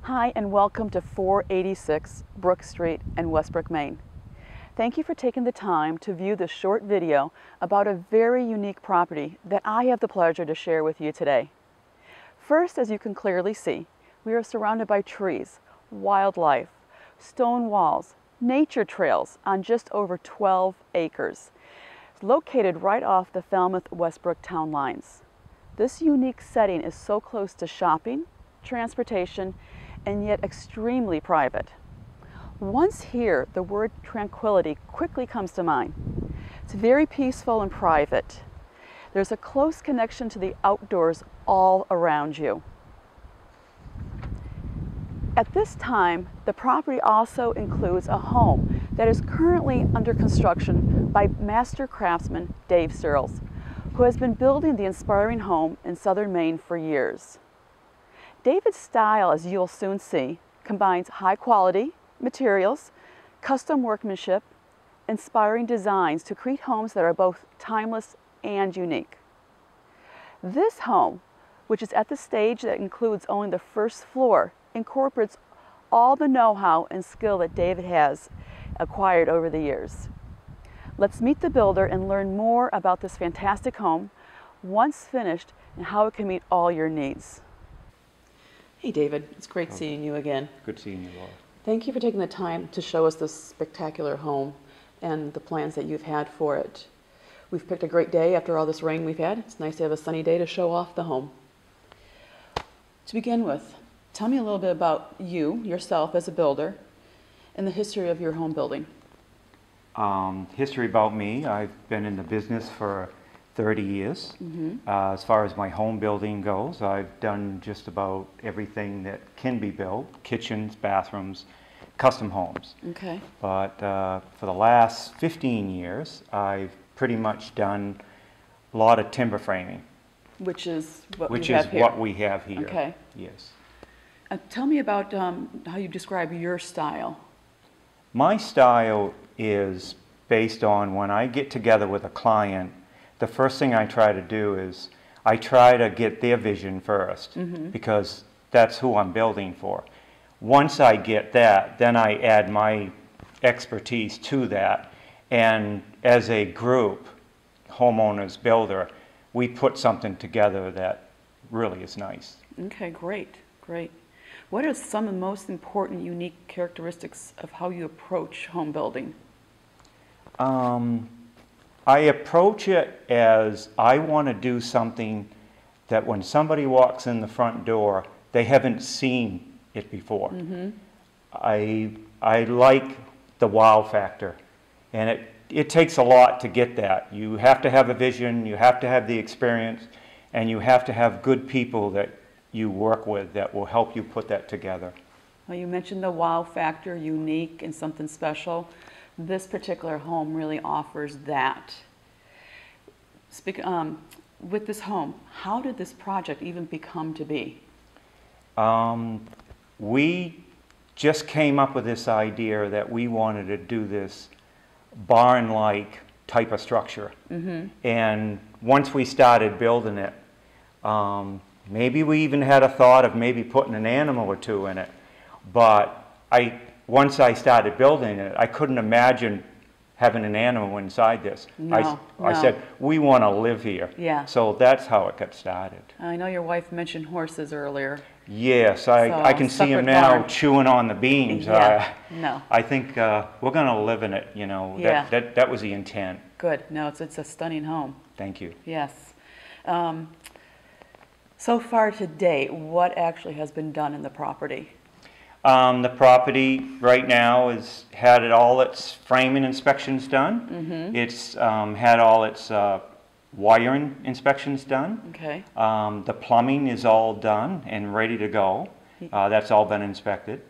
Hi, and welcome to 486 Brook Street in Westbrook, Maine. Thank you for taking the time to view this short video about a very unique property that I have the pleasure to share with you today. First, as you can clearly see, we are surrounded by trees, wildlife, stone walls, nature trails on just over 12 acres. It's located right off the Falmouth-Westbrook town lines. This unique setting is so close to shopping, transportation, and yet extremely private. Once here, the word tranquility quickly comes to mind. It's very peaceful and private. There's a close connection to the outdoors all around you. At this time, the property also includes a home that is currently under construction by master craftsman Dave Searles, who has been building the inspiring home in southern Maine for years. David's style, as you'll soon see, combines high-quality materials, custom workmanship, inspiring designs to create homes that are both timeless and unique. This home, which is at the stage that includes only the first floor, incorporates all the know-how and skill that David has acquired over the years. Let's meet the builder and learn more about this fantastic home, once finished, and how it can meet all your needs. Hey David, it's great seeing you again. Good seeing you, Laura. Thank you for taking the time to show us this spectacular home and the plans that you've had for it. We've picked a great day after all this rain we've had. It's nice to have a sunny day to show off the home. To begin with, tell me a little bit about you, yourself as a builder, and the history of your home building. History about me, I've been in the business for 30 years. As far as my home building goes, I've done just about everything that can be built: kitchens, bathrooms, custom homes. Okay. But for the last 15 years, I've pretty much done a lot of timber framing. Which is what Which we is have here. what we have here. Okay. Yes. Tell me about how you describe your style. My style is based on when I get together with a client, the first thing I try to do is I try to get their vision first, because that's who I'm building for. Once I get that, then I add my expertise to that, and as a group, homeowners, builder, we put something together that really is nice. Okay, great, great. What are some of the most important unique characteristics of how you approach home building? I approach it as I want to do something that when somebody walks in the front door, they haven't seen it before. I like the wow factor, and it takes a lot to get that. You have to have a vision, you have to have the experience, and you have to have good people that you work with that will help you put that together. Well, you mentioned the wow factor, unique and something special. This particular home really offers that. With this home, how did this project even become to be? We just came up with this idea that we wanted to do this barn-like type of structure. And once we started building it, maybe we even had a thought of maybe putting an animal or two in it. But once I started building it, I couldn't imagine having an animal inside this. No, I said, we want to live here. Yeah. So that's how it got started. I know your wife mentioned horses earlier. Yes, I can see him now chewing on the beams. Yeah, no. I think we're going to live in it, you know. Yeah. That was the intent. Good. No, it's a stunning home. Thank you. Yes. So far to date, what actually has been done in the property? The property right now has had all its framing inspections done. It's had all its wiring inspections done. Okay. The plumbing is all done and ready to go. That's all been inspected.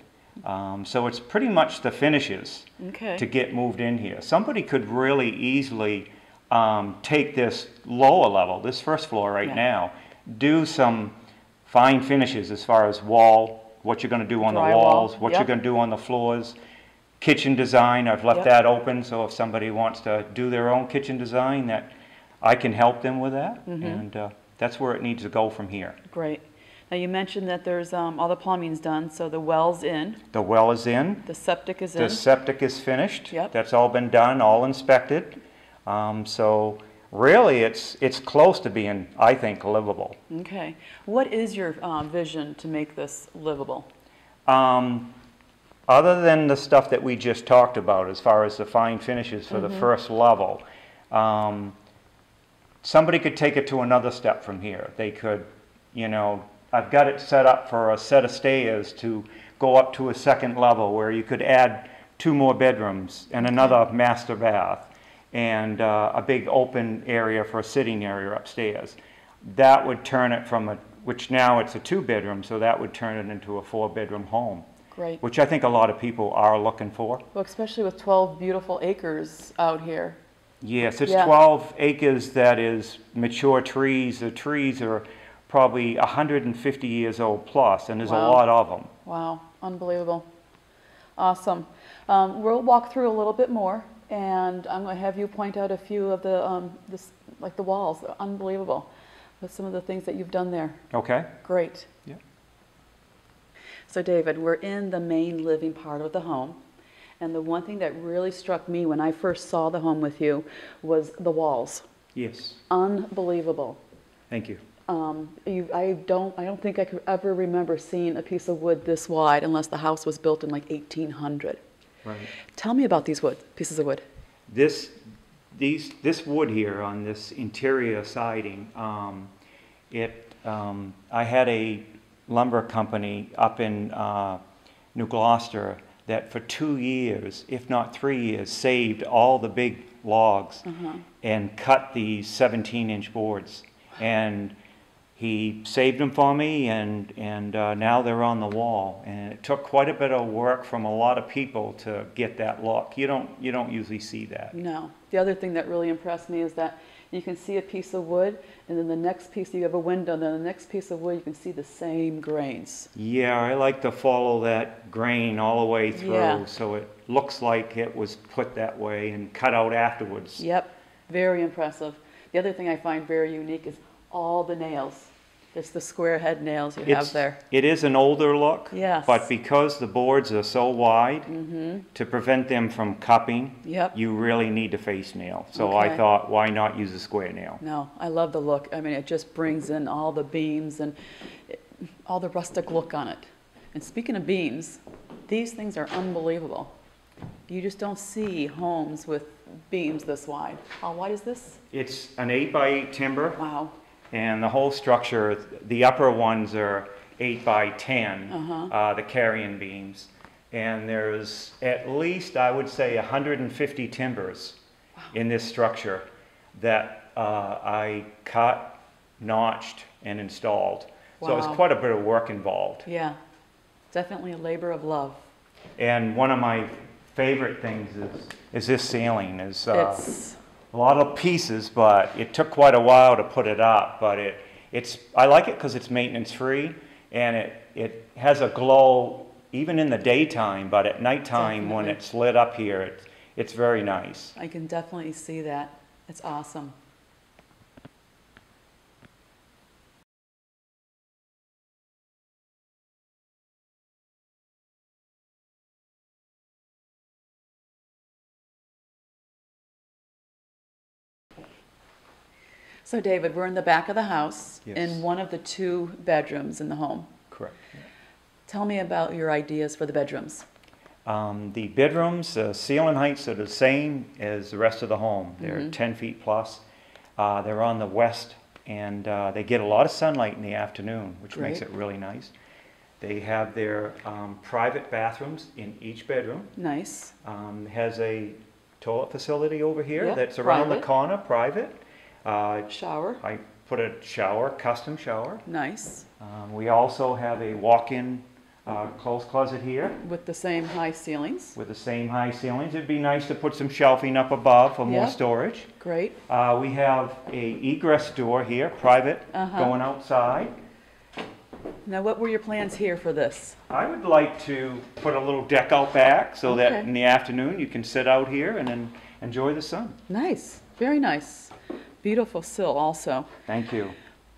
So it's pretty much the finishes to get moved in here. Somebody could really easily take this lower level, this first floor right now, do some fine finishes as far as what you're going to do on the walls, what you're going to do on the floors. Kitchen design, I've left that open, so if somebody wants to do their own kitchen design, that I can help them with that, and that's where it needs to go from here. Great. Now you mentioned that there's all the plumbing's done, so the well's in. The well is in. The septic is in. The septic is finished. Yep. That's all been done, all inspected. So really, it's close to being, I think, livable. Okay. What is your vision to make this livable? Other than the stuff that we just talked about, as far as the fine finishes for the first level, somebody could take it to another step from here. They could, you know, I've got it set up for a set of stairs to go up to a second level where you could add 2 more bedrooms and another master bath and a big open area for a sitting area upstairs. That would turn it from which now it's a 2-bedroom, so that would turn it into a 4-bedroom home. Great. Which I think a lot of people are looking for. Well, especially with 12 beautiful acres out here. Yes, it's 12 acres that is mature trees. The trees are probably 150 years old plus, and there's a lot of them. Wow, unbelievable. Awesome. We'll walk through a little bit more, and I'm going to have you point out a few of the, like the walls. They're unbelievable with some of the things that you've done there. Okay. Great. Yeah. So David, we're in the main living part of the home. And the one thing that really struck me when I first saw the home with you was the walls. Yes. Unbelievable. Thank you. I don't think I could ever remember seeing a piece of wood this wide unless the house was built in like 1800. Right. Tell me about these pieces of wood. This wood here on this interior siding, I had a lumber company up in New Gloucester that for 2 years, if not 3 years, saved all the big logs and cut these 17-inch boards. And he saved them for me, and now they're on the wall. And it took quite a bit of work from a lot of people to get that look. You don't usually see that. No. The other thing that really impressed me is that you can see a piece of wood, and then the next piece you have a window, and then the next piece of wood you can see the same grains. Yeah, I like to follow that grain all the way through, so it looks like it was put that way and cut out afterwards. Yep, very impressive. The other thing I find very unique is all the nails. It's the square head nails you have there. It is an older look, yes, but because the boards are so wide, to prevent them from cupping, you really need a face nail. So I thought, why not use a square nail? No, I love the look. I mean, it just brings in all the beams and all the rustic look on it. And speaking of beams, these things are unbelievable. You just don't see homes with beams this wide. How wide is this? It's an 8x8 timber. Wow. And the whole structure, the upper ones are 8x10, the carrying beams. And there's at least, I would say, 150 timbers in this structure that I cut, notched, and installed. So it's quite a bit of work involved. Yeah, definitely a labor of love. And one of my favorite things is this ceiling. It's a lot of pieces, but it took quite a while to put it up. But I like it because it's maintenance free, and it has a glow even in the daytime. But at nighttime, when it's lit up here, it's very nice. I can definitely see that. It's awesome. So David, we're in the back of the house in one of the 2 bedrooms in the home. Correct. Yeah. Tell me about your ideas for the bedrooms. The bedrooms, ceiling heights are the same as the rest of the home. They're 10 feet plus. They're on the west, and they get a lot of sunlight in the afternoon, which makes it really nice. They have their private bathrooms in each bedroom. Nice. Has a toilet facility over here that's around the corner, private. Shower. I put a shower, custom shower. Nice. We also have a walk-in clothes closet here. With the same high ceilings. With the same high ceilings. It'd be nice to put some shelving up above for more storage. Great. We have a egress door here, private, going outside. Now, what were your plans here for this? I would like to put a little deck out back so that in the afternoon you can sit out here and then enjoy the sun. Nice. Very nice. Beautiful sill also. Thank you.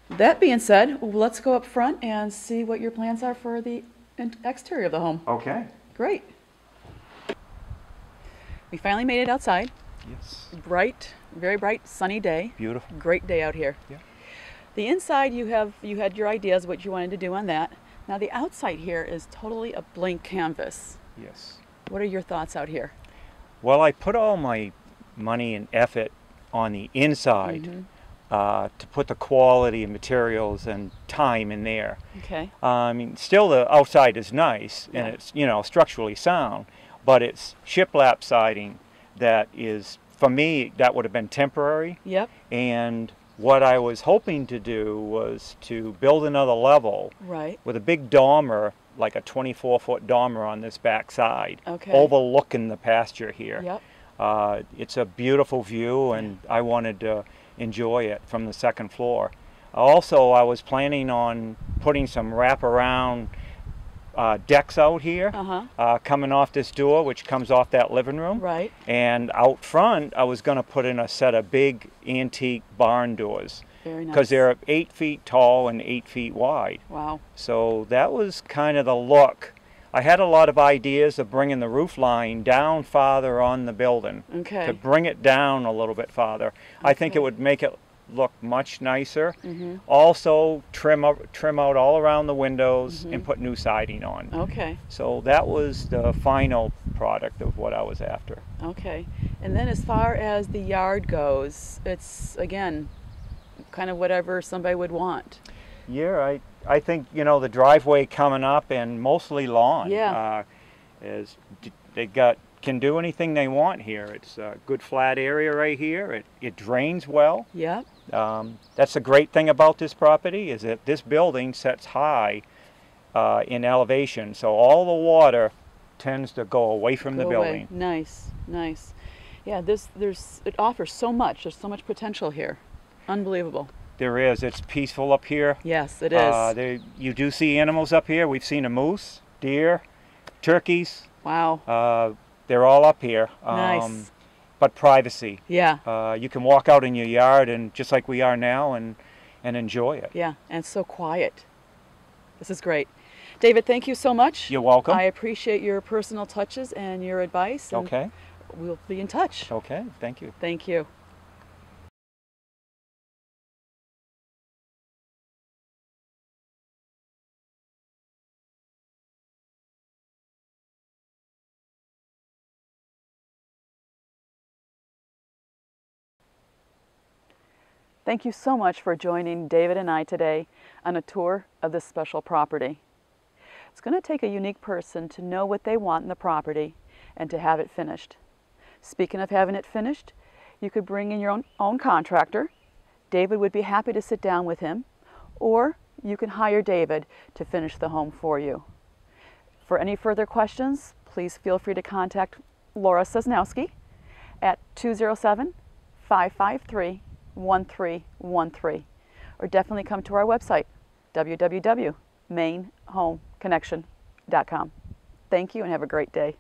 That being said, let's go up front and see what your plans are for the exterior of the home. Okay. Great. We finally made it outside. Yes. Bright, very bright, sunny day. Beautiful. Great day out here. Yeah. The inside, you had your ideas what you wanted to do on that. Now the outside here is totally a blank canvas. Yes. What are your thoughts out here? Well, I put all my money and effort on the inside to put the quality of materials and time in there. Okay. I mean, still the outside is nice and it's, you know, structurally sound, but it's shiplap siding that is, for me, that would have been temporary. Yep. And what I was hoping to do was to build another level with a big dormer, like a 24-foot dormer on this back side, overlooking the pasture here. Yep. It's a beautiful view, and I wanted to enjoy it from the second floor. Also, I was planning on putting some wraparound decks out here, coming off this door, which comes off that living room. Right. And out front, I was going to put in a set of big antique barn doors. Very nice. Because they're 8 feet tall and 8 feet wide. Wow. So that was kind of the look. I had a lot of ideas of bringing the roof line down farther on the building. Okay. To bring it down a little bit farther. I think it would make it look much nicer. Also trim out all around the windows and put new siding on. Okay. So that was the final product of what I was after. Okay. And then as far as the yard goes, it's again kind of whatever somebody would want. Yeah, I think, you know, the driveway coming up and mostly lawn. Yeah. They can do anything they want here. It's a good flat area right here. It drains well. Yeah. That's the great thing about this property, is that this building sets high in elevation, so all the water tends to go away from the building. Nice, nice. Yeah, it offers so much. There's so much potential here. Unbelievable. There is. It's peaceful up here. Yes, it is. You do see animals up here. We've seen a moose, deer, turkeys. Wow. They're all up here. Nice. But privacy. Yeah. You can walk out in your yard and just like we are now and enjoy it. Yeah, and so quiet. This is great. David, thank you so much. You're welcome. I appreciate your personal touches and your advice. And okay. We'll be in touch. Okay, thank you. Thank you. Thank you so much for joining David and I today on a tour of this special property. It's going to take a unique person to know what they want in the property and to have it finished. Speaking of having it finished, you could bring in your own contractor. David would be happy to sit down with him, or you can hire David to finish the home for you. For any further questions, please feel free to contact Laura Sosnowski at 207-553-1313, or definitely come to our website, www.mainehomeconnection.com. Thank you and have a great day.